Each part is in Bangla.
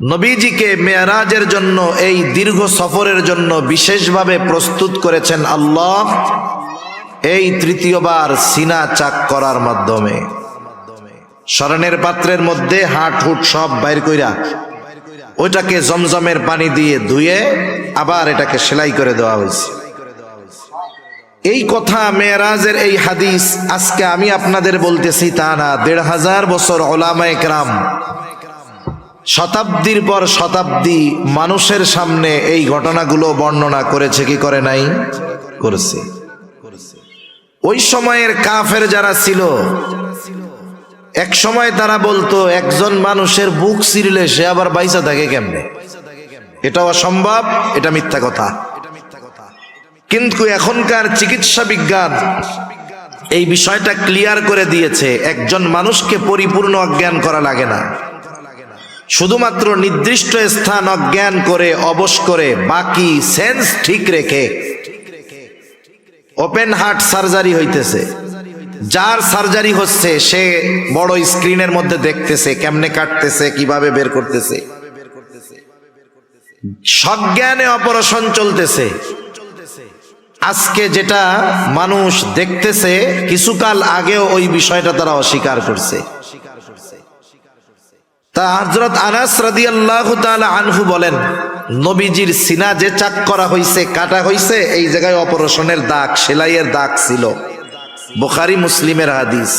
নবীজিকে মেরাজের জন্য এই দীর্ঘ সফরের জন্য বিশেষভাবে প্রস্তুত করেছেন আল্লাহ এই তৃতীয়বার সিনা চাক করার মাধ্যমে। স্মরণের পাত্রের মধ্যে হাট হুট সব বাইর কইরা ওইটাকে জমজমের পানি দিয়ে ধুয়ে আবার এটাকে সেলাই করে দেওয়া হয়েছে। এই কথা মেরাজের এই হাদিস আজকে আমি আপনাদের বলতেছি তা না, ১৫০০ বছর উলামায়ে কেরাম শতাব্দীর পর শতাব্দী মানুষের সামনে এই ঘটনাগুলো বর্ণনা করেছে কি করে নাই? করেছে। ওই সময়ের কাফের যারা ছিল এক সময় তারা বলতো একজন মানুষের বুক ছিঁড়লে সে আবার বাইসা থাকে কেমনে? এটা অসম্ভব, এটা মিথ্যা কথা। কিন্তু এখনকার চিকিৎসা বিজ্ঞান এই বিষয়টা ক্লিয়ার করে দিয়েছে, একজন মানুষকে পরিপূর্ণ অজ্ঞান করা লাগে না, শুধুমাত্র নির্দিষ্ট স্থান অজ্ঞান করে অবশ করে বাকি সেন্স ঠিক রেখে ওপেন হার্ট সার্জারি হইতেছে। যার সার্জারি হচ্ছে সে বড় স্ক্রিনের মধ্যে দেখতেছে কেমনে কাটতেছে, কিভাবে বের করতেছে, সজ্ঞানে অপারেশন চলতেছে। আজকে যেটা মানুষ দেখতেছে কিছুকাল আগেও ওই বিষয়টা তারা অস্বীকার করছে। তা হযরত আনাস রাদিয়াল্লাহু তাআলা আনহু বলেন, নবীজির সিনা যে চাক করা হইছে, কাটা হইছে, এই জায়গায় অপারেশনের দাগ, সেলাইয়ের দাগ ছিল। বুখারী মুসলিমের হাদিস।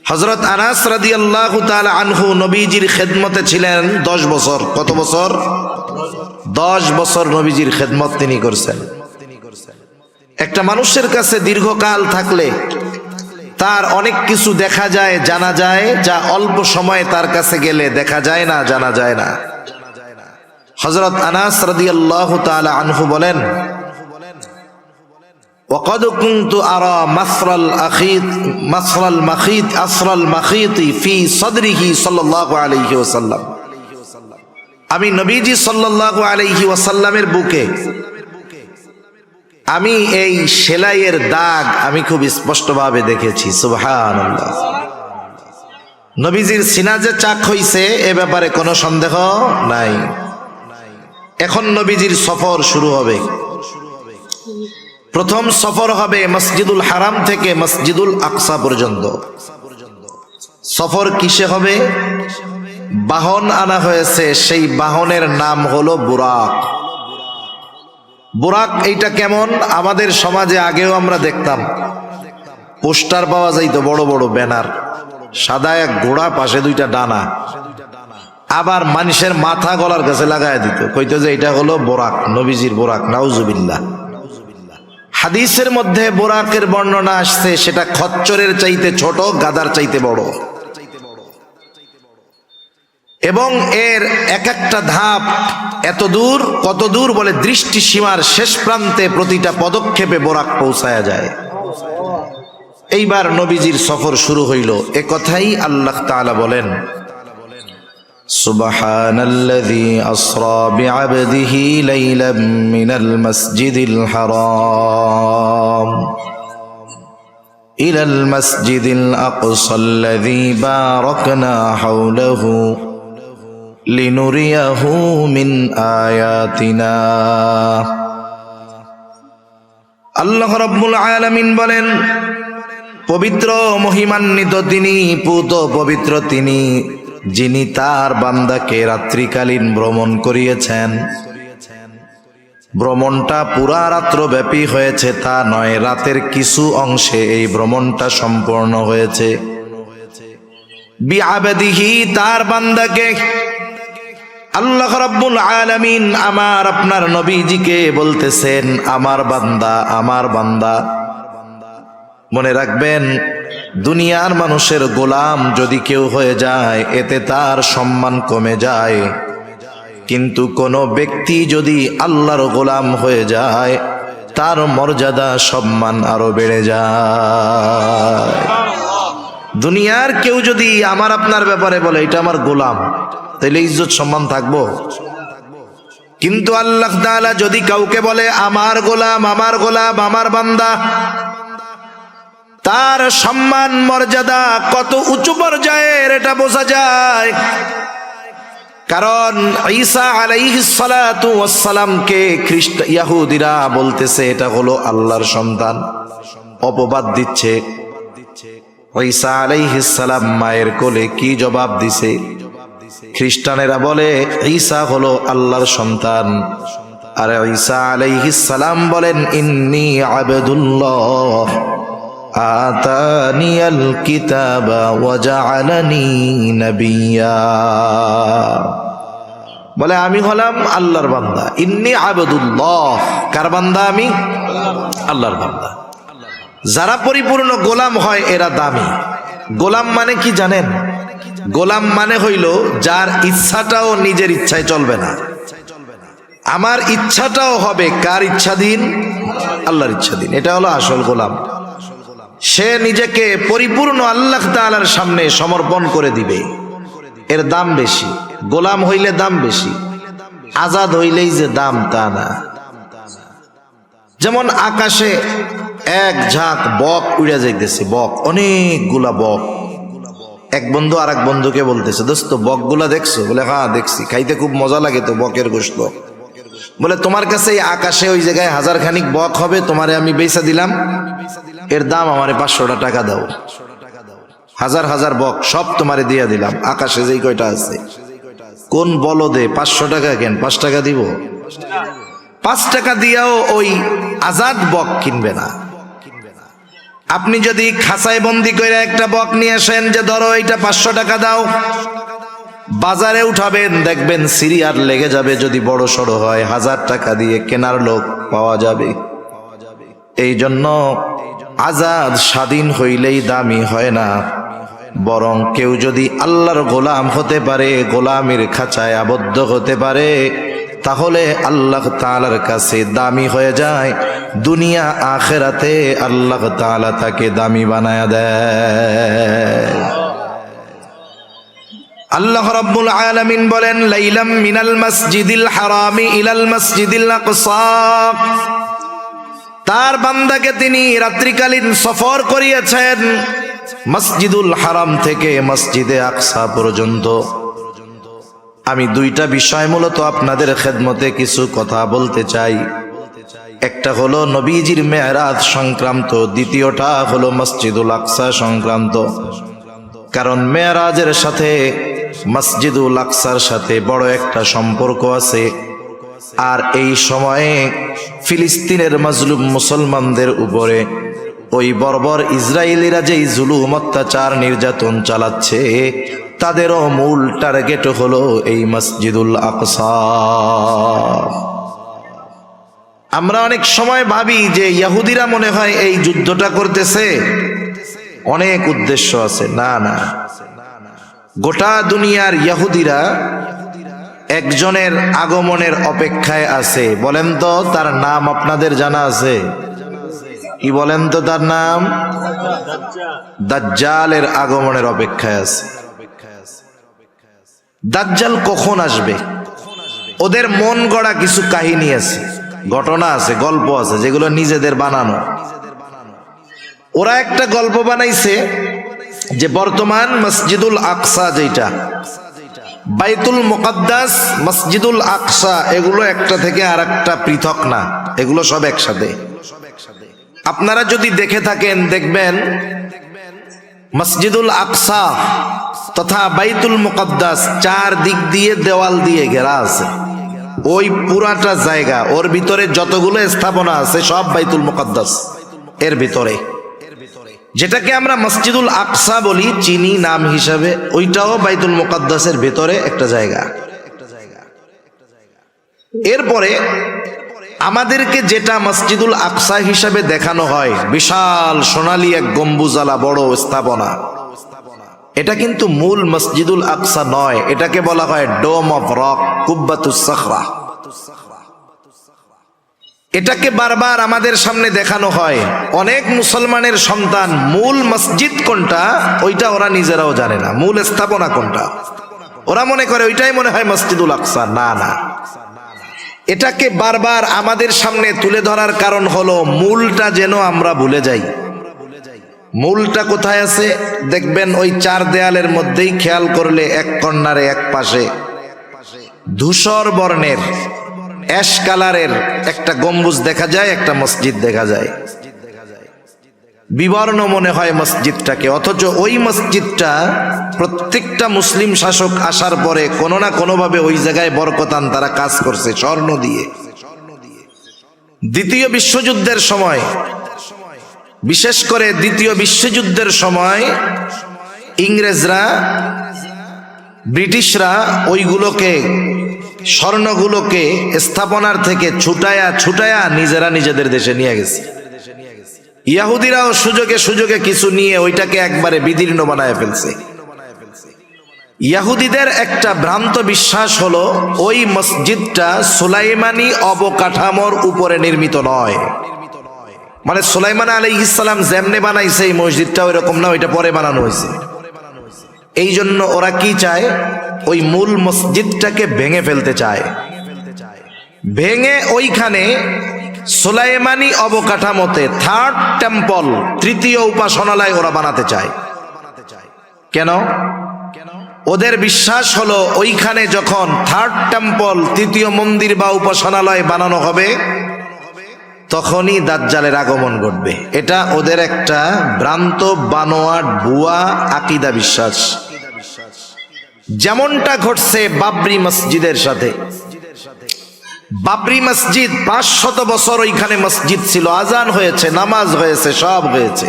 হযরত আনাস রাদিয়াল্লাহু তাআলা আনহু নবীজির খেদমতে ছিলেন 10 বছর। কত বছর? 10 বছর নবীজির খেদমত তিনি করছেন। একটা মানুষের কাছে দীর্ঘকাল থাকলে তার অনেক কিছু দেখা যায়, জানা যায়, যা অল্প সময়ে তার কাছে গেলে দেখা যায় না, জানা যায় না। হযরত আনাস রাদিয়াল্লাহু তাআলা আনহু বলেন, ওয়াকাদ কুনতু আরা মাসরাল মাখিত ফি সাদরিহি সাল্লাল্লাহু আলাইহি ওয়াসাল্লাম। আমি নবীজি সাল্লাল্লাহু আলাইহি ওয়াসাল্লামের বুকে আমি এই সেলাইয়ের দাগ আমি খুব স্পষ্টভাবে দেখেছি। সুবহানাল্লাহ। নবীজির সিনা যে চাক হইছে এ ব্যাপারে কোনো সন্দেহ নাই। এখন নবীজির সফর শুরু হবে। প্রথম সফর হবে মসজিদুল হারাম থেকে মসজিদুল আকসা পর্যন্ত। সফর কিসে হবে? বাহন আনা হয়েছে, সেই বাহনের নাম হলো বুরাক। বুরাক এইটা কেমন? আমাদের সমাজে আগেও আমরা দেখতাম পোস্টার পাওয়া যাইতো, বড় বড় ব্যানার, সাদা এক ঘোড়া, পাশে 2টা ডানা, আবার মানুষের মাথা গলার কাছে লাগায় দিত, কইতো যে এটা হলো বোরাক, নবীজির বোরাক। নাউজুবিল্লাহ। হাদিসের মধ্যে বোরাকের বর্ণনা আসছে সেটা খচ্চরের চাইতে ছোট, গাধার চাইতে বড়, এবং এর এক একটা ধাপ এত দূর, কত দূর বলে দৃষ্টি সীমার শেষ প্রান্তে প্রতিটা পদক্ষেপে বোরাক পৌঁছায়া যায়। এইবার নবীজির সফর শুরু হইল। এ কথাই আল্লাহ তাআলা বলেন, সুবহানাল্লাযী আসরা বিআবদিহি লাইলাম মিনাল মাসজিদিল হারাম ইলাল মাসজিদিল আকসাল্লাযী বারাকনা হাওলাহু লিনুরিয়াহু মিন আয়াতিনা। আল্লাহ রাব্বুল আলামিন বলেন, পবিত্র মহিমান্বিত তিনি, পুত পবিত্র তিনি, যিনি তার বান্দাকে রাত্রিকালীন ভ্রমণ করিয়েছেন। ভ্রমণটা পুরা রাত্র ব্যাপী হয়েছে তা নয়, রাতের কিছু অংশে এই ভ্রমণটা সম্পূর্ণ হয়েছে। বিআবদিহি, তার বান্দাকে। আল্লাহ রাব্বুল আলামিন আমার আপনার নবীজিকে বলতেছেন আমার বান্দা, আমার বান্দা। মনে রাখবেন, দুনিয়ার মানুষের গোলাম যদি কেউ হয়ে যায় এতে তার সম্মান কমে যায়, কিন্তু কোন ব্যক্তি যদি আল্লাহর গোলাম হয়ে যায় তার মর্যাদা সম্মান আরো বেড়ে যায়। দুনিয়ার কেউ যদি আমার আপনার ব্যাপারে বলে এটা আমার গোলাম, তাহলে ইজ্জত সম্মান থাকবো। কিন্তু আল্লাহ তাআলা যদি কাউকে বলে আমার গোলাম, আমার গোলাম, আমার বান্দা, তার সম্মান মর্যাদা কত উঁচু পর্যায়ের এটা বোঝা যায়। কারণ ঈসা আলাইহিস সালাতু ওয়াস সালামকে ইহুদিরা বলতেছে এটা হলো আল্লাহর সন্তান, অপবাদ দিচ্ছে। ঈসা আলাইহিস সালাম মায়ের কোলে কি জবাব দিছে? খ্রিস্টানেরা বলে ঈসা হলো আল্লাহর সন্তান, আর ঈসা আলাইহিস সালাম বলেন ইন্নী আবদুল্লাহ আতানিয়াল কিতাবা ওয়া জাআলানি নাবিয়্যা। বলে আমি হলাম আল্লাহর বান্দা। ইন্নী আবদুল্লাহ, কার বান্দা? আমি আল্লাহর বান্দা। যারা পরিপূর্ণ গোলাম হয় এরা দামি। গোলাম মানে কি জানেন? গোলাম মানে হইল যার ইচ্ছাটাও নিজের ইচ্ছায় চলবে না। আমার ইচ্ছাটাও হবে কার ইচ্ছাধীন? আল্লাহর ইচ্ছাধীন। এটা হলো আসল গোলাম। সে নিজেকে পরিপূর্ণ আল্লাহ তাআলার সামনে সমর্পণ করে দিবে, এর দাম বেশি। গোলাম হইলে দাম বেশি, আজাদ হইলেই যে দাম তা না। যেমন আকাশে এক ঝাঁক বক উড়ে যাইতেছে, বক, অনেকগুলা বক। এক বন্ধু আর এক বন্ধুকে বলতেছে, দোস্ত বকগুলা দেখছো? বলে হ্যাঁ দেখছি, খাইতে খুব মজা লাগে তো বকের গোশত। বলে তোমার কাছে এই আকাশে ওই জায়গায় 1000 খানিক বক হবে, তোমারে আমি বেচা দিলাম, এর দাম আমারে 500 টাকা দাও। 1000 বক সব তোমারে দিয়া দিলাম, আকাশে যেই কয়টা আছে। কোন বলদে 500 টাকা কেন? 5 টাকা দিব? 5 টাকা দিয়াও ওই আজাদ বক কিনবে না। আপনি যদি খাঁচায় বন্দি করে একটা বক নিয়ে আসেন যে ধরো এটা 500 টাকা দাও, বাজারে উঠাবেন দেখবেন সিরিয়ার লেগে যাবে। যদি বড় সড়ো হয় 1000 টাকা দিয়ে কেনার লোক পাওয়া যাবে। এই জন্য আজাদ স্বাধীন হইলেই দামি হয় না, বরং কেউ যদি আল্লাহর গোলাম হতে পারে, গোলামের খাঁচায় আবদ্ধ হতে পারে, তাহলে আল্লাহ তাআলার কাছে দামি হয়ে যায়। দুনিয়া আখিরাতে আল্লাহ তাআলা তাকে দামি বানায়া দেয়। আল্লাহ রাব্বুল আলামিন বলেন লাইলাম মিনাল মসজিদিল হারামি ইলাল মসজিদিল আকসা। তার বান্দাকে তিনি রাত্রিকালীন সফর করিয়েছেন মসজিদুল হারাম থেকে মসজিদে আকসা পর্যন্ত। আমি দুইটা বিষয় মূলত আপনাদের খেদমতে কিছু কথা বলতে চাই। একটা হলো নবীজির মেরাজ সংক্রান্ত, দ্বিতীয়টা হলো মসজিদুল আকসা সংক্রান্ত। কারণ মেরাজের সাথে মসজিদুল আকসার সাথে বড় একটা সম্পর্ক আছে। আর এই সময়ে ফিলিস্তিনের মাজলুম মুসলমানদের উপরে ওই বর্বর ইসরায়েলিরা যেই জুলুম অত্যাচার নির্যাতন চালাচ্ছে, তাদেরও মূল টার্গেট হলো এই মসজিদুল আকসা। আমরা অনেক সময় ভাবি যে ইহুদিরা মনে হয় এই যুদ্ধটা করতেছে, অনেক উদ্দেশ্য আছে। না না, গোটা দুনিয়ার ইহুদিরা একজনের আগমনের অপেক্ষায় আছে। বলেন তো তার নাম আপনাদের জানা আছে? কি বলেন তো তার নাম? দাজ্জালের আগমনের অপেক্ষায় আছে। দাজ্জাল কখন আসবে? ওদের মন গড়া কিছু কাহিনী আছে, ঘটনা আছে, গল্প আছে, যেগুলো নিজেদের বানানো। ওরা একটা গল্প বানাইছে যে বর্তমান মসজিদুল আকসা, যেটা বাইতুল মুকাদ্দাস, মসজিদুল আকসা, এগুলো একটা থেকে আর একটা পৃথক না, এগুলো সব একসাথে। আপনারা যদি দেখে থাকেন দেখবেন মসজিদুল আকসা তথা বাইতুল মুকাদ্দাস 4 দিক দিয়ে দেওয়াল দিয়ে ঘেরা আছে। ওই পুরাটা জায়গা, ওর ভিতরে যতগুলো স্থাপনা আছে সব বাইতুল মুকাদ্দাস এর ভিতরে। যেটাকে আমরা মসজিদুল আকসা বলি চিনি নাম হিসাবে, ওইটাও বাইতুল মুকাদ্দাসের ভিতরে একটা জায়গা। এরপরে আমাদেরকে যেটা মসজিদুল আকসা হিসাবে দেখানো হয়, বিশাল সোনালী এক গম্বুজালা বড় স্থাপনা, এটা কিন্তু মূল মসজিদুল আকসা নয়। এটাকে বলা হয় ডোম অফ রক, কুব্বাতুস সাখরা। এটাকে বারবার আমাদের সামনে দেখানো হয়। অনেক মুসলমানের সন্তান মূল মসজিদ কোনটা ওইটা ওরা নিজেরাও জানে না, মূল স্থাপনা কোনটা। ওরা মনে করে ওইটাই মনে হয় মসজিদুল আকসা। না না, এটাকে বারবার আমাদের সামনে তুলে ধরার কারণ হলো মূলটা যেন আমরা ভুলে যাই। মূলটা কোথায় আছে দেখবেন ওই 4 দেয়ালের মধ্যেই, খেয়াল করলে এক কর্নারে এক পাশে ধূসর বর্ণের অ্যাশ কালারের একটা গম্বুজ দেখা যায়, একটা মসজিদ দেখা যায়। বিবর্ণ মনে হয় মসজিদটাকে, অথচ ওই মসজিদটা প্রত্যেকটা মুসলিম শাসক আসার পরে কোনো না কোনোভাবে ওই জায়গায় বরকতান তারা কাজ করছে স্বর্ণ দিয়ে। দ্বিতীয় বিশ্বযুদ্ধের সময়, বিশেষ করে দ্বিতীয় বিশ্বযুদ্ধের সময় ইংরেজরা, ব্রিটিশরা ওইগুলোকে, স্বর্ণগুলোকে স্থাপনার থেকে ছুটায়া ছুটায়া নিজেরা নিজেদের দেশে নিয়ে গেছে। ইহুদিরাও সুযোগে সুযোগে কিছু নিয়ে ওইটাকে একবারে বিদীর্ণ বানায় ফেলছে। ইহুদিদের একটা ভ্রান্ত বিশ্বাস হলো ওই মসজিদটা সুলাইমানি অবকাঠামোর উপরে নির্মিত নয়, মানে সুলাইমান আলাইহিস সালাম যেমনে বানাইছে এই মসজিদটা ওইরকম না, ওইটা পরে বানানো হয়েছে। এই জন্য ওরা কি চায়, ওই মূল মসজিদটাকে ভেঙে ফেলতে চায়, ভেঙে ওইখানে সুলাইমানি অবকাঠামোতে থার্ড টেম্পল, তৃতীয় উপাসনালয় ওরা বানাতে চায়। কেন? ওদের বিশ্বাস হলো ওইখানে যখন থার্ড টেম্পল, তৃতীয় মন্দির বা উপাসনালয় বানানো হবে তখনই দাজ্জালের আগমন ঘটবে। এটা ওদের একটা ভ্রান্ত বানোয়াট ভুয়া আকীদা বিশ্বাস। যেমনটা ঘটছে বাবরি মসজিদের সাথে। বাবরি মসজিদ 500 বছর ওইখানে মসজিদ ছিল, আজান হয়েছে, নামাজ হয়েছে, সব হয়েছে।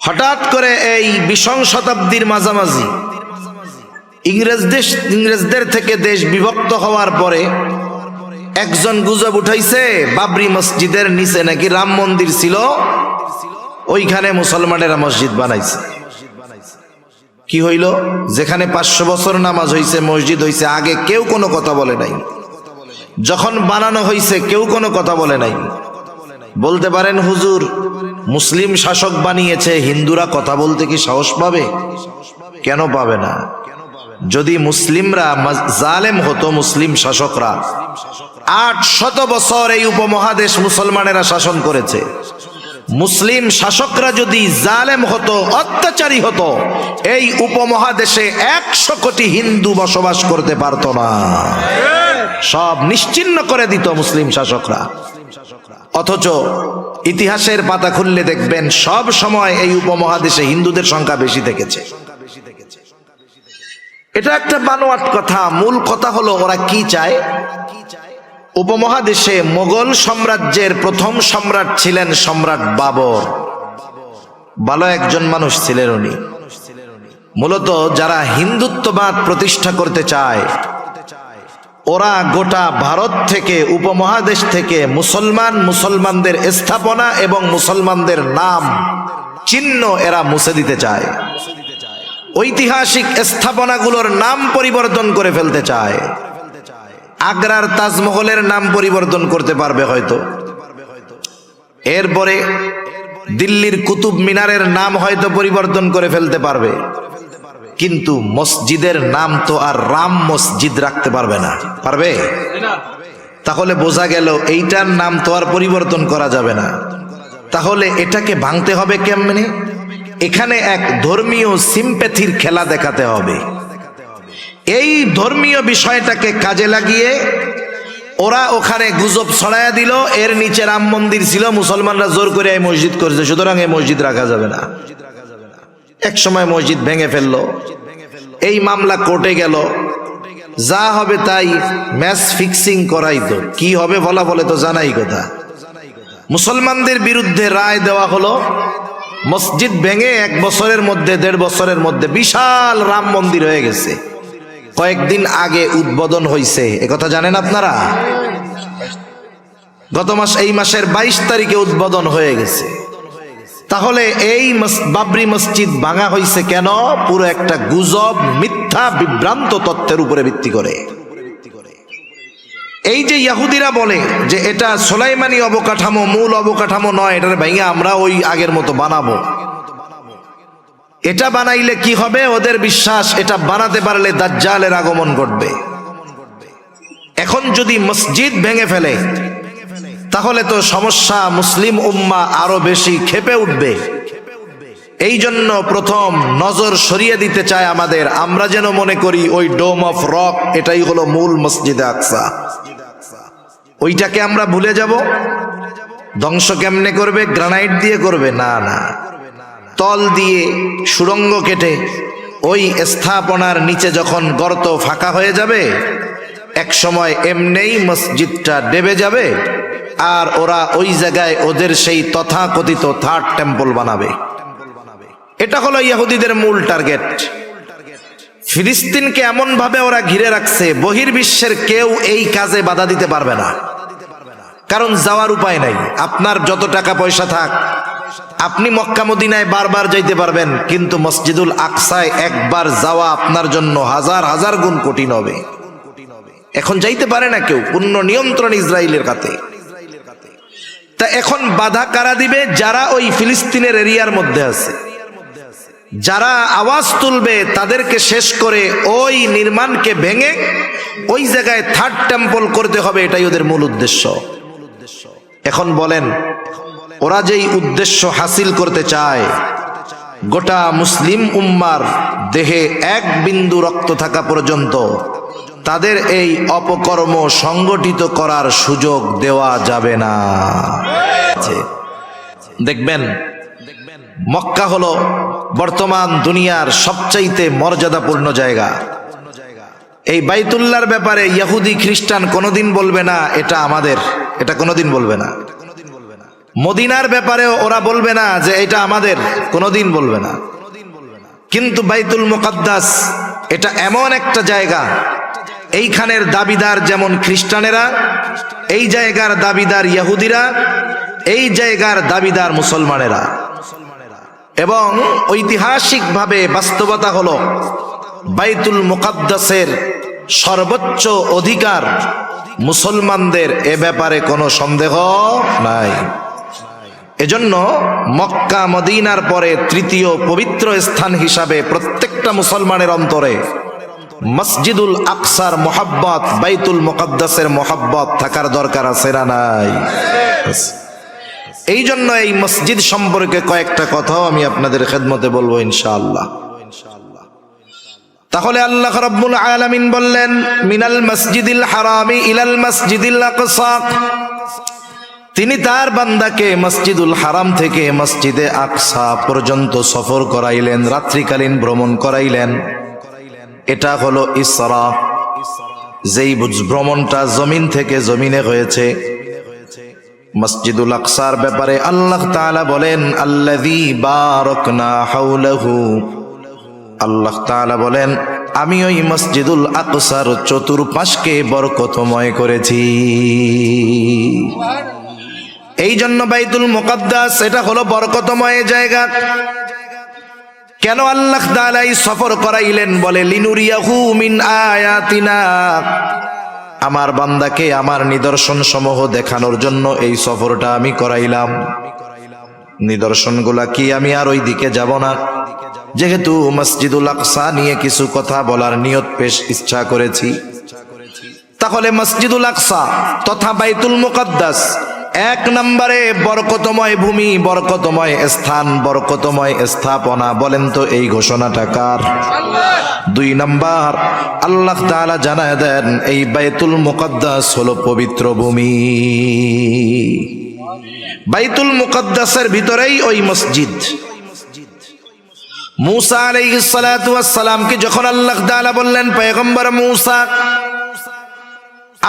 হঠাৎ করে এই 20 শতাব্দীর মাঝামাঝি ইংরেজদের থেকে দেশ বিভক্ত হওয়ার পরে একজন গুজব উঠাইছে বাবরি মসজিদের নিচে নাকি রাম মন্দির ছিল, ওইখানে মুসলমানেরা মসজিদ বানাইছে। কি হইল? যেখানে 500 বছর নামাজ হইছে, মসজিদ হইছে, আগে কেউ কোনো কথা বলে নাই। যখন বানানো হইছে কেউ কোনো কথা বলে নাই। বলতে পারেন হুজুর, মুসলিম শাসক বানিয়েছে, হিন্দুরা কথা বলতে কি সাহস পাবে? কেন পাবে না? যদি মুসলিমরা জালেম হতো, মুসলিম শাসকরা 800 বছর এই উপমহাদেশ মুসলমানেরা শাসন করেছে। মুসলিম শাসকরা যদি জালেম হতো, অত্যাচারী হতো, এই উপমহাদেশে 100 কোটি হিন্দু বসবাস করতে পারত না, সব নিশ্চিহ্ন করে দিত মুসলিম শাসকরা। অথচ ইতিহাসের পাতা খুললে দেখবেন সব সময় এই উপমহাদেশে হিন্দুদের সংখ্যা বেশি থেকেছে। এটা একটা বানোয়াট কথা। মূল কথা হলো ওরা কি চায়। উপমহাদেশে মোগল সাম্রাজ্যের প্রথম সম্রাট ছিলেন সম্রাট বাবর। ভালো একজন মানুষ ছিলেন উনি। মূলত যারা হিন্দুত্ববাদ প্রতিষ্ঠা করতে চায় ওরা গোটা ভারত থেকে, উপমহাদেশ থেকে মুসলমানদের স্থাপনা এবং মুসলমানদের নাম চিহ্ন এরা মুছে দিতে চায়। ঐতিহাসিক স্থাপনাগুলোর নাম পরিবর্তন করে ফেলতে চায়। আগ্রার তাজমহলের নাম পরিবর্তন করতে পারবে হয়তো, এরপরে দিল্লির কুতুব মিনারের নাম হয়তো পরিবর্তন করে ফেলতে পারবে, কিন্তু মসজিদের নাম তো আর রাম মসজিদ রাখতে পারবে না। পারবে? তাহলে বোঝা গেল এইটার নাম তো আর পরিবর্তন করা যাবে না। তাহলে এটাকে ভাঙতে হবে কেমনে? এখানে এক ধর্মীয় সিম্প্যাথির খেলা দেখাতে হবে। এই ধর্মীয় বিষয়টাকে কাজে লাগিয়ে ওরা ওখানে গুজব ছড়াইয়া দিল এর নিচে রাম মন্দির ছিল, মুসলমানরা জোর করে এই মসজিদ করেছে, সুতরাং এই মসজিদ রাখা যাবে না। এক সময় মসজিদ ভেঙে ফেললো, এই মামলা কোর্টে গেল, যা হবে তাই ম্যাচ ফিক্সিং করাইতো, কি হবে বলা বলে তো জানাই কথা। মুসলমানদের বিরুদ্ধে রায় দেওয়া হলো, মসজিদ ভেঙে 1 বছরের মধ্যে, 1.5 বছরের মধ্যে বিশাল রাম মন্দির হয়ে গেছে। কয়েকদিন আগে উদ্বোধন হয়েছে, একথা জানেন আপনারা? গত মাস, এই মাসের 22 তারিখে উদ্বোধন হয়ে গেছে। তাহলে এই বাবরি মসজিদ ভাঙা হয়েছে কেন? পুরো একটা গুজব, মিথ্যা বিভ্রান্ত তথ্যের উপরে ভিত্তি করে। এই যে ইহুদিরা বলে যে এটা সুলাইমানি অবকাঠামো, মূল অবকাঠামো নয়, এটার ভাঙা আমরা ওই আগের মতো বানাবো। এটা বানাইলে কি হবে? ওদের বিশ্বাস এটা বানাতে পারলে দাজ্জালের আগমন ঘটবে। এখন যদি মসজিদ ভেঙে ফেলে তাহলে তো সমস্যা, মুসলিম উম্মাহ আরো বেশি ক্ষেপে উঠবে। এই জন্য প্রথম নজর সরিয়ে দিতে চায় আমাদের, আমরা যেন মনে করি ওই ডোম অফ রক এটাই হলো মূল মসজিদে আকসা। ওইটাকে আমরা ভুলে যাব। ধ্বংস কেমনে করবে? গ্রানাইট দিয়ে করবে? না না, তল দিয়ে সুড়ঙ্গ কেটে ওই স্থাপনার নিচে যখন গর্ত ফাঁকা হয়ে যাবে, এক সময় এমনেই মসজিদটা ডেবে যাবে, আর ওরা ওই জায়গায় ওদের সেই তথাকথিত থার্ড টেম্পল বানাবে। এটা হলো ইহুদিদের মূল টার্গেট। ফিলিস্তিনকে এমন ভাবে ওরা ঘিরে রাখছে, বহির্বিশ্বের কেউ এই কাজে বাধা দিতে পারবে না, কারণ যাওয়ার উপায় নাই। আপনার যত টাকা পয়সা থাক, আপনি মক্কা মদিনায় বারবার যাইতে পারবেন, কিন্তু মসজিদুল আকসায় একবার যাওয়া আপনার জন্য হাজার হাজার গুণ কঠিন হবে। এখন যাইতে পারে না কেউ, পূর্ণ নিয়ন্ত্রণ ইসরায়েলের কাছে। তা এখন বাধা কারা দিবে? যারা ওই ফিলিস্তিনের এরিয়ার মধ্যে আছে, যারা আওয়াজ তুলবে তাদেরকে শেষ করে ওই নির্মাণকে ভেঙে ওই জায়গায় থার্ড টেম্পল করতে হবে, এটাই ওদের মূল উদ্দেশ্য। এখন বলেন, ওরা যেই উদ্দেশ্য হাসিল করতে চায়, গোটা মুসলিম উম্মার দেহে এক বিন্দু রক্ত থাকা পর্যন্ত তাদের এই অপকর্ম সংগঠিত করার সুযোগ দেওয়া যাবে না। দেখবেন, মক্কা হলো বর্তমান দুনিয়ার সবচাইতে মর্যাদাপূর্ণ জায়গা। এই বাইতুল্লাহর ব্যাপারে ইহুদি খ্রিস্টান কোনোদিন বলবে না এটা আমাদের, এটা কোনোদিন বলবে না। মদিনার ব্যাপারেও ওরা বলবে না যে এটা আমাদের, কোনোদিন বলবে না। কিন্তু বাইতুল মুকাদ্দাস এটা এমন একটা জায়গা, এইখানের দাবিদার যেমন খ্রিস্টানেরা, এই জায়গার দাবিদার ইহুদিরা, এই জায়গার দাবিদার মুসলমানেরা। এবং ঐতিহাসিকভাবে বাস্তবতা হলো বাইতুল মুকাদ্দাসের সর্বোচ্চ অধিকার মুসলমানদের, এ ব্যাপারে কোনো সন্দেহ নাই। এজন্য মক্কা মদিনার পরে তৃতীয় পবিত্র স্থান হিসাবে প্রত্যেকটা মুসলমানের অন্তরে মসজিদুল আকসার মোহাব্বত, বাইতুল মুকাদ্দাসের মোহাব্বত থাকার দরকার আছে না নাই? এই জন্য এই মসজিদ সম্পর্কে কয়েকটা কথাও আমি আপনাদের খেদমতে বলবো ইনশাআল্লাহ। তাহলে আল্লাহ রাব্বুল আলামিন বললেন, মিনাল মসজিদিল হারামি ইলাল মসজিদিল আকসা। তিনি তার বান্দাকে মসজিদুল হারাম থেকে মসজিদে আকসা পর্যন্ত সফর করাইলেন, রাত্রিকালীন ভ্রমণ করাইলেন। এটা হলো ইসরা, যেই ভ্রমণটা জমিন থেকে জমিনে হয়েছে। মসজিদুল আকসার ব্যাপারে আল্লাহ তাআলা বলেন, আল্লাযী বারাকনা হাওলাহু। আল্লাহ তাআলা বলেন, আমি ওই মসজিদুল আকসার চতুর্পাশকে বরকতময় করেছি। এই জন্য বাইতুল মুকাদ্দাস এটা হলো বরকতময় জায়গা। কেন আল্লাহ তাআলা এই সফর করাইলেন? বলে, লিনুরিয়াহু মিন আয়াতিনা। আমার বান্দাকে আমার নিদর্শন সমূহ দেখানোর জন্য এই সফরটা আমি করাইলাম। নিদর্শনগুলা কি? আমি আর ওই দিকে যাব না, যেহেতু মসজিদুল আকসা নিয়ে কিছু কথা বলার নিয়ত পেশ ইচ্ছা করেছি। তাহলে মসজিদুল আকসা তথা বাইতুল মুকাদ্দাস এক নম্বরে বরকতময় ভূমি, বরকতময় স্থান, বরকতময় স্থাপনা। বলেন তো এই ঘোষণাটা কার? দুই নম্বর, আল্লাহ তাআলা জানায় দেন এই বাইতুল মুকাদ্দাস হলো পবিত্র ভূমি। বাইতুল মুকাদ্দাসের ভিতরেই ওই মসজিদ। মূসা আলাইহিস সালাতু ওয়াস সালামকে যখন আল্লাহ তাআলা বললেন, পয়গম্বর মূসা,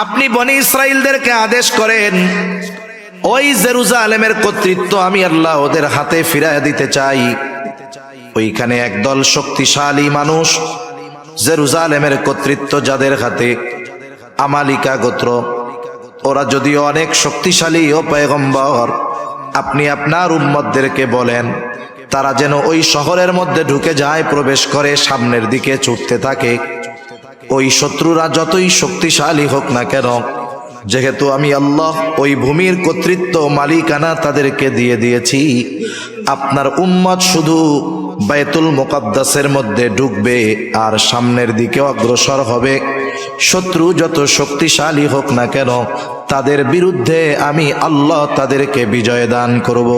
আপনি বনি ইসরাইলদেরকে আদেশ করেন, ওই জেরুজালেমের কর্তৃত্ব আমি আল্লাহ ওদের হাতে ফিরাইয়া দিতে চাই। ওইখানে একদল শক্তিশালী মানুষ, জেরুজালেমের কর্তৃত্ব যাদের হাতে, আমালিকা গোত্র, ওরা যদিও অনেক শক্তিশালী, ও পয়গম্বর আপনি আপনার উম্মতদেরকে বলেন তারা যেন ওই শহরের মধ্যে ঢুকে যায়, প্রবেশ করে, সামনের দিকে ছুটতে থাকে। ওই শত্রুরা যতই শক্তিশালী হোক না কেন, যেহেতু আমি আল্লাহ ওই ভূমির কর্তৃত্ব, মালিকানা তাদেরকে দিয়ে দিয়েছি, আপনার উম্মত শুধু বাইতুল মুকাদ্দাসের মধ্যে ঢুকবে আর সামনের দিকে অগ্রসর হবে। শত্রু যত শক্তিশালী হোক না কেন, তাদের বিরুদ্ধে আমি আল্লাহ তাদেরকে বিজয় দান করব।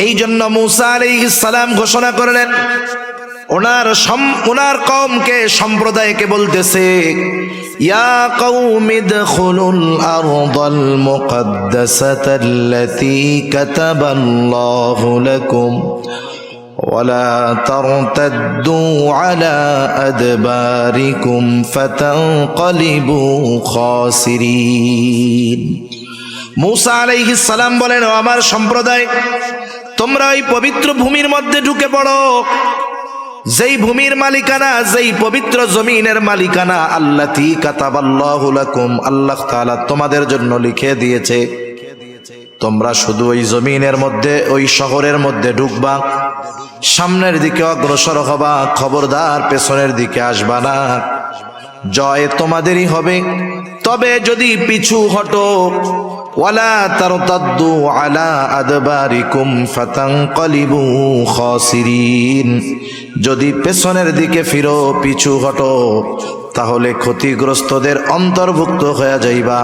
এই জন্য মুসা আলাইহিস সালাম ঘোষণা করলেন, ওনার কওমকে, সম্প্রদায়কে বলতেছে, ইয়া কওমি দখুলুল আরদাল মুকদ্দাসাতাল্লাতী কাতাবাল্লাহু লাকুম ওয়ালা তারতাদ্দু আলা আদবারিকুম ফাতানকালিবু খাসিরিন। মুসা আলাইহিস সালাম বলেন, ও আমার সম্প্রদায়, তোমরা ওই পবিত্র ভূমির মধ্যে ঢুকে পড়ো, যেই ভূমির মালিকানা, যেই পবিত্র জমিনের মালিকানা আল্লাতী কাতাবাল্লাহু লাকুম, আল্লাহ তাআলা তোমাদের জন্য লিখে দিয়েছে। তোমরা শুধু ওই জমিনের মধ্যে, ওই শহরের মধ্যে ঢুকবা, সামনের দিকে অগ্রসর হবা, খবরদার পেছনের দিকে আসবা না। জয় তোমাদেরই হবে, তবে যদি পিছু হটো, ওয়ালা তারতাদ্দু আলা আদবারিকুম ফাতানকালিবু খাসিরিন, যদি পেছনের দিকে ফিরো, পিছু হটো, তাহলে ক্ষতিগ্রস্তদের অন্তর্ভুক্ত হয়ে যাইবা।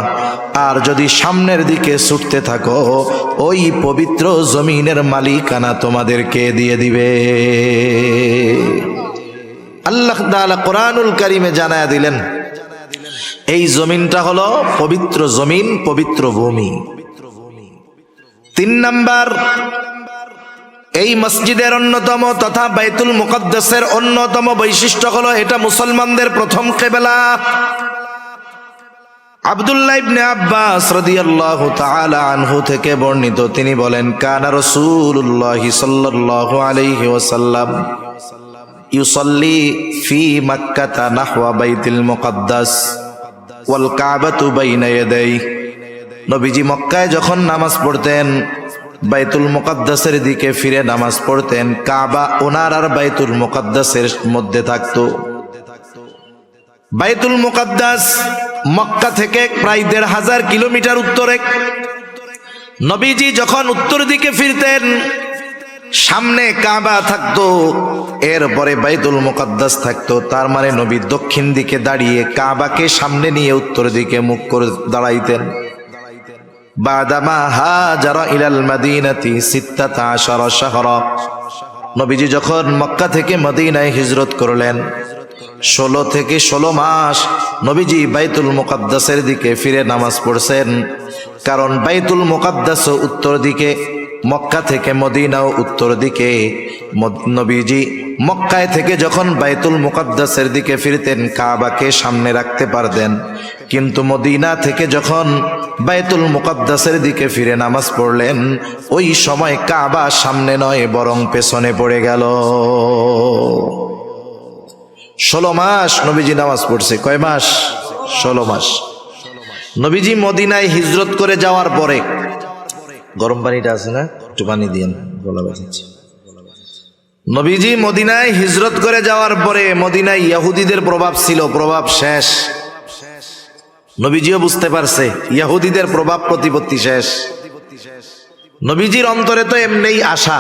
আর যদি সামনের দিকে ছুটতে থাকো, ওই পবিত্র জমিনের মালিকানা তোমাদেরকে দিয়ে দিবে। আল্লাহ তাআলা কোরআনুল কারীমে জানায়া দিলেন, এই জমিনটা হলো পবিত্র জমিন, পবিত্র ভূমি। 3 নাম্বার, এই মসজিদের অন্যতম তথা বাইতুল মুকদ্দাসের অন্যতম বৈশিষ্ট্য হলো এটা মুসলমানদের প্রথম কিবলা। আব্দুল্লাহ ইবনে আব্বাস রাদিয়াল্লাহু তাআলা আনহু থেকে বর্ণিত, তিনি বলেন, কানা রাসূলুল্লাহ সাল্লাল্লাহু আলাইহি ওয়াসাল্লাম ইউসাল্লি ফি মক্কাতা নাহওয়া বাইতুল মুকদ্দাস ওয়াল কাবাতু বাইনা ইয়াদাইহি। নবীজি মক্কায় যখন নামাজ পড়তেন, বাইতুল মুকদ্দাসের দিকে ফিরে নামাজ পড়তেন, কাবা ওনার আর বাইতুল মুকদ্দাসের মধ্যে থাকতো। বাইতুল মুকদ্দাস মক্কা থেকে প্রায় ১৫০০ কিলোমিটার উত্তরে। নবীজি যখন উত্তর দিকে ফিরতেন, সামনে কাবা থাকতো, এরপরে বাইতুল মুকদ্দাস থাকতো। তার মানে নবী দক্ষিণ দিকে দাঁড়িয়ে কাবাকে সামনে নিয়ে উত্তর দিকে মুখ করে দাঁড়াইতেন। বাদামা হাজারা ইলাল মাদিনাতি ১৬ শাহরা, নবীজি যখন মক্কা থেকে মদিনায় হিজরত করলেন, ১৬ থেকে ১৬ মাস নবীজি বাইতুল মুকদ্দাসের দিকে ফিরে নামাজ পড়ছেন। কারণ বাইতুল মুকদ্দাস উত্তর দিকে, মক্কা থেকে মদিনাও উত্তর দিকে। নবীজি মক্কায় থেকে যখন বাইতুল মুকদ্দাসের দিকে ফিরতেন, কাবাকে সামনে রাখতে পারতেন, কিন্তু মদিনা থেকে যখন বাইতুল মুকদ্দাসের দিকে ফিরে নামাজ পড়লেন, ওই সময় কাবা সামনে নয় বরং পেছনে পড়ে গেল। ১৬ মাস নবীজি নামাজ পড়ছে। কয় মাস? ১৬ মাস। নবীজি মদিনায় হিজরত করে যাওয়ার পরে, গরম পানিটা আছে না, একটু পানি দিয়েন, গলা ব্যথাচ্ছে। নবীজি মদিনায় হিজরত করে যাওয়ার পরে মদিনায় ইহুদিদের প্রভাব ছিল, প্রভাব শেষ। নবীজিও বুঝতে পারছে ইহুদিদের প্রভাব প্রতিপত্তি শেষ। নবীজির অন্তরে তো এমনিই আশা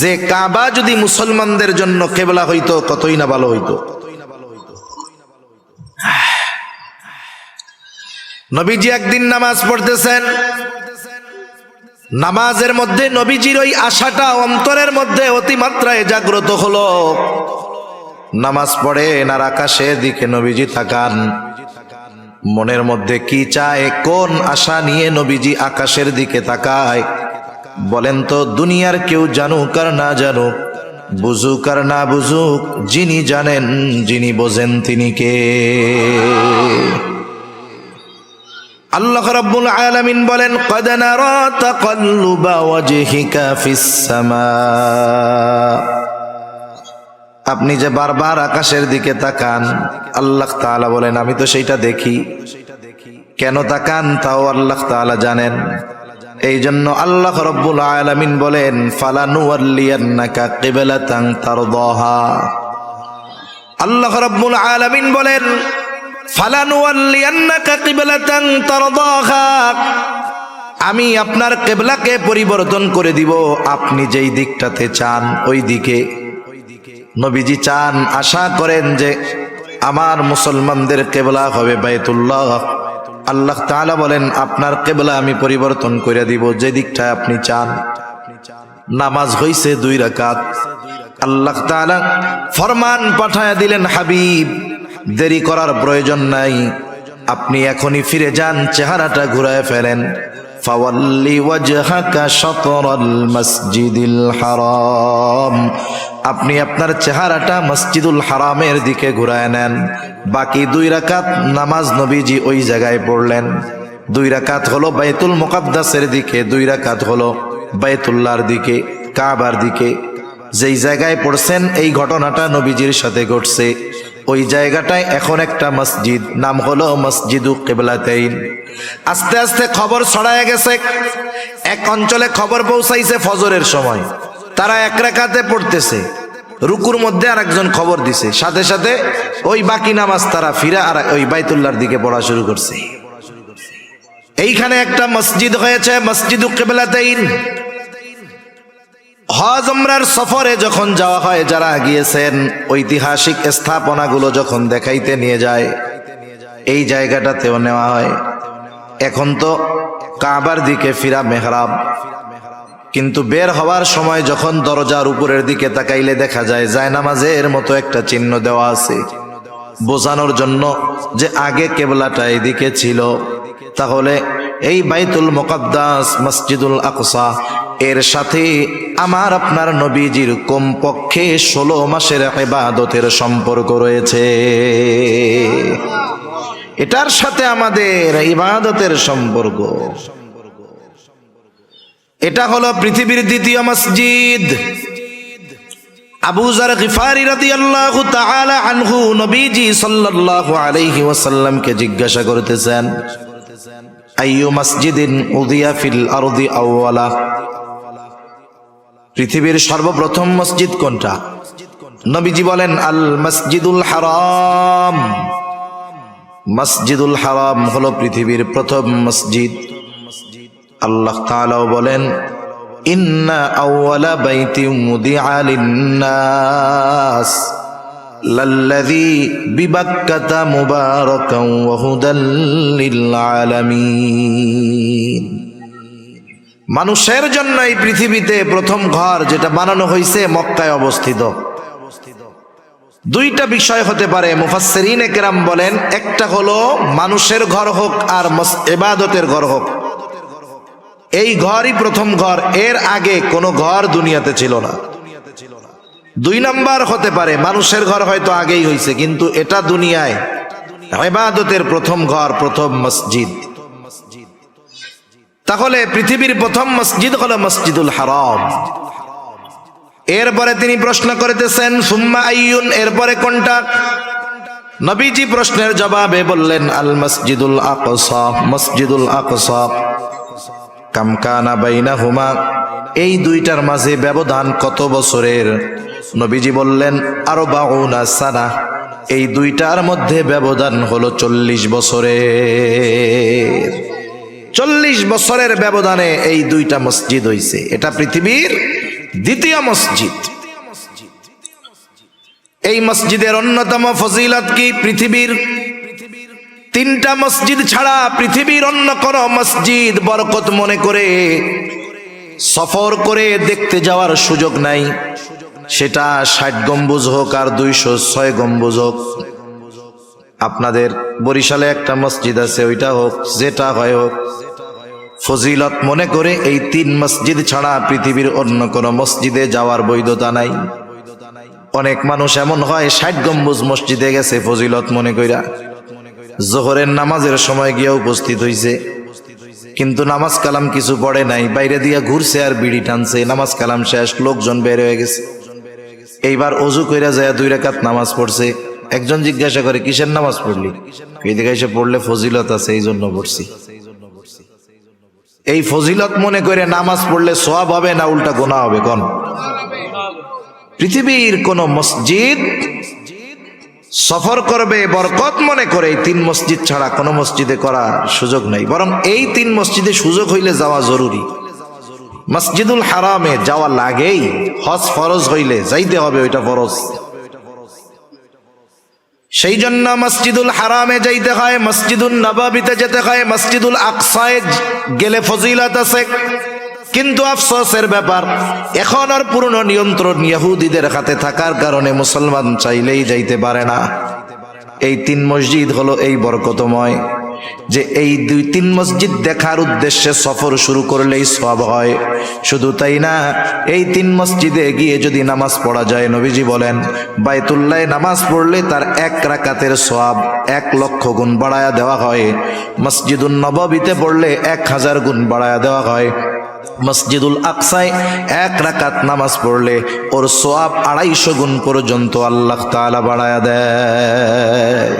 যে কাবা যদি মুসলমানদের জন্য কিবলা হইতো কতই না ভালো হইতো। নবীজি একদিন নামাজ পড়তেছেন, নামাজের মধ্যে নবীজির ওই আশাটা অন্তরের মধ্যে অতিমাত্রায় জাগ্রত হলো। নামাজ পড়েন আর আকাশের দিকে নবীজি তাকান, মনের মধ্যে কি চায়, কোন আশা নিয়ে নবীজি আকাশের দিকে তাকায় বলেন তো? দুনিয়ার কেউ জানুক আর না জানুক, বুঝুক আর না বুঝুক, যিনি জানেন, যিনি বোঝেন, তিনি কে? আল্লাহ রাব্বুল আলামিন বলেন, ক্বাদ নারা তাকাল্লুবা ওয়াজহিকা ফিস সামা। আপনি যে বারবার আকাশের দিকে তাকান, আল্লাহ তাআলা বলেন আমি তো সেইটা দেখি। কেন তাকান তাও আল্লাহ তাআলা জানেন। এই জন্য আল্লাহ রাব্বুল আলামিন বলেন, ফালানুওয়াল্লিয়ান্নাকা কিবলাতান তারদাহা। আল্লাহ রাব্বুল আলামিন বলেন, ফালানুওয়াল্লিয়ান্নাকা কিবলাতান তারদাহা, আমি আপনার কিবলাকে পরিবর্তন করে দিব আপনি যেই দিকটাতে চান ওই দিকে। নবীজি চান, আশা করেন যে আমার মুসলমানদের কিবলা হবে বাইতুল্লাহ। আল্লাহ তাআলা বলেন, আপনার কিবলা আমি পরিবর্তন করে দিব যে দিকটা আপনি চান। নামাজ হইছে 2 রাকাত। আল্লাহ তাআলা ফরমান পাঠায়া দিলেন, হাবিব দেরি করার প্রয়োজন নাই, আপনি এখনই ফিরে যান, চেহারাটা ঘুরায় ফেলেন। ফাওয়াল্লি ওয়াজহাকা শাতরাল মসজিদিল হারাম, আপনি আপনার চেহারাটা মসজিদুল হারামের দিকে ঘুরায় নেন। বাকি 2 রাকাত নামাজ নবীজি ওই জায়গায় পড়লেন। 2 রাকাত হলো বাইতুল মুকাদ্দাসের দিকে, 2 রাকাত হলো বাইতুল্লাহর দিকে, কাবার দিকে। যেই জায়গায় পড়ছেন এই ঘটনাটা নবীজির সাথে ঘটছে, ওই জায়গাটায় এখন একটা মসজিদ, নাম হলো মসজিদু কিবলাতাইন। আস্তে আস্তে খবর ছড়ায় গেছে, এক অঞ্চলে খবর পৌঁছাইছে ফজরের সময় তারা 1 রাকাতে পড়তেছে, রুকুর মধ্যে আরেকজন খবর দিছে, সাথে সাথে ওই বাকি নামাজ তারা ফিরে আর ওই বাইতুল্লাহর দিকে পড়া শুরু করছে। এইখানে একটা মসজিদ হয়েছে, মসজিদু কিবলাতাইন। হজ উমরার সফরে যখন যাওয়া হয়, যারা গিয়েছেন ঐতিহাসিক স্থাপনাগুলো যখন দেখাইতে নিয়ে যায়, এই জায়গাটাতেও নেওয়া হয়। এখন তো কাবার দিকে ফিরা মেহরাব, কিন্তু বের হওয়ার সময় যখন দরজার উপরের দিকে তাকাইলে দেখা যায় জায়নামাজের মতো একটা চিহ্ন দেওয়া আছে, বোঝানোর জন্য যে আগে কেবলাটা এদিকে ছিল। তাহলে এই বাইতুল মুকাদ্দাস মসজিদুল আকসা এর সাথে আমার আপনার নবীজির কমপক্ষে 16 মাসের ইবাদতের সম্পর্ক রয়েছে। এটার সাথে আমাদের ইবাদতের সম্পর্ক। এটা হলো পৃথিবীর দ্বিতীয় মসজিদ। আবু যার গিফারি রাদিয়াল্লাহু তাআলা আনহু নবীজি সাল্লাল্লাহু আলাইহি ওয়াসাল্লামকে জিজ্ঞাসা করতেছেন, আইয়ু মসজিদিন উযিয়া ফিল আরদি আউওয়ালা, পৃথিবীর সর্বপ্রথম মসজিদ কোনটা? নবীজি বলেন, আল মসজিদুল হারাম। মসজিদুল হারাম হলো পৃথিবীর প্রথম মসজিদ। আল্লাহ তাআলাও বলেন, ইন্না আউওয়ালা বাইতিন মুদিআ লিন-নাস লাল্লাযী বিবাক্কাতা মুবারাকান ওয়া হুদাল লিল আলামিন। মানুষের জন্য এই পৃথিবীতে প্রথম ঘর যেটা বানানো হয়েছে মক্কায় অবস্থিত। 2টা বিষয় হতে পারে, মুফাসসিরিনে কেরাম বলেন, একটা হলো মানুষের ঘর হোক আর ইবাদতের ঘর হোক, এই ঘরই প্রথম ঘর, এর আগে কোনো ঘর দুনিয়াতে ছিল না। 2 নাম্বার হতে পারে মানুষের ঘর হয়তো আগেই হয়েছে, কিন্তু এটা দুনিয়ায় ইবাদতের প্রথম ঘর, প্রথম মসজিদ। তাহলে পৃথিবীর প্রথম মসজিদ হলো মসজিদুল হারাম। এরপরে তিনি প্রশ্ন করতেছেন, সুম্মা আইয়ুন, এরপরে কোনটা? নবীজি প্রশ্নের জবাবে বললেন, আল মসজিদুল আকসা, মসজিদুল আকসা। কাম কানা বাইনাহুমা, এই 2টার মাঝে ব্যবধান কত বছরের? নবীজি বললেন, 40 সানা, এই 2টার মধ্যে ব্যবধান হলো 40 বছরের। 40 বছরের ব্যবধানে এই 2টা মসজিদ হইছে। এটা পৃথিবীর দ্বিতীয় মসজিদ। এই মসজিদের অন্যতম ফজিলত কি? পৃথিবীর 3টা মসজিদ ছাড়া পৃথিবীর অন্য কোন মসজিদ বরকত মনে করে সফর করে দেখতে যাওয়ার সুযোগ নাই। সেটা 60 গম্বুজ হোক আর 206 গম্বুজ হোক। আপনাদের বরিশালে একটা মসজিদ আছে, ওইটা হোক, যেটা হয় হোক, ফজিলত মনে করে এই 3 মসজিদ ছাড়া পৃথিবীর অন্য কোন মসজিদে যাওয়ার বৈধতা নাই। অনেক মানুষ এমন হয় 60 গম্বুজ মসজিদে গেছে ফজিলত মনে কইরা, জোহরের নামাজের সময় গিয়ে উপস্থিত হইছে, কিন্তু নামাজ কালাম কিছু পড়ে নাই, বাইরে দিয়া ঘুরছে আর বিড়ি টানছে। নামাজ কালাম শেষ, লোকজন বের হয়ে গেছে। এইবার অজু কইরা যায় 2 রাকাত নামাজ পড়ছে। একজন জিজ্ঞাসা করে, কিসের নামাজ পড়লি? এদিকে এসে পড়লে ফজিলত আছে, এই জন্য পড়ছি। এই ফজিলত মনে করে নামাজ পড়লে সওয়াব হবে না উল্টা গুনাহ হবে? কোন? পৃথিবীর কোন মসজিদ সফর করবে বরকত মনে করে এই 3 মসজিদ ছাড়া কোন মসজিদে করার সুযোগ নাই। বরং এই 3 মসজিদে সুযোগ হইলে যাওয়া জরুরি। মসজিদুল হারামে যাওয়া লাগেই, হজ ফরজ হইলে যাইতে হবে, ওইটা ফরজ। সেই জন্য মসজিদুল হারামে যাইতে হয়, মসজিদুল নববীতে যেতে হয়, মসজিদুল আকসায় গেলে ফজিলত আছে। কিন্তু আফসোসের ব্যাপার, এখন আর পুরনো নিয়ন্ত্রণ ইহুদিদের হাতে থাকার কারণে মুসলমান চাইলেই যাইতে পারে না। এই 3 মসজিদ হলো এই বরকতময় যে এই 2-3 মসজিদ দেখার উদ্দেশ্যে সফর শুরু করলেই সওয়াব হয়। শুধু তাই না, এই 3 মসজিদে গিয়ে যদি নামাজ পড়া যায়, নবীজি বলেন বাইতুল্লাহে নামাজ পড়লে তার 1 রাকাতের সওয়াব 1 লক্ষ গুণ বাড়ায়া দেওয়া হয়। মসজিদুন নববীতে পড়লে 1000 গুণ বাড়ায়া দেওয়া হয়। মসজিদুল আকসায় 1 রাকাত নামাজ পড়লে ওর সওয়াব 250 গুণ পর্যন্ত আল্লাহ তাআলা বাড়ায়া দেয়।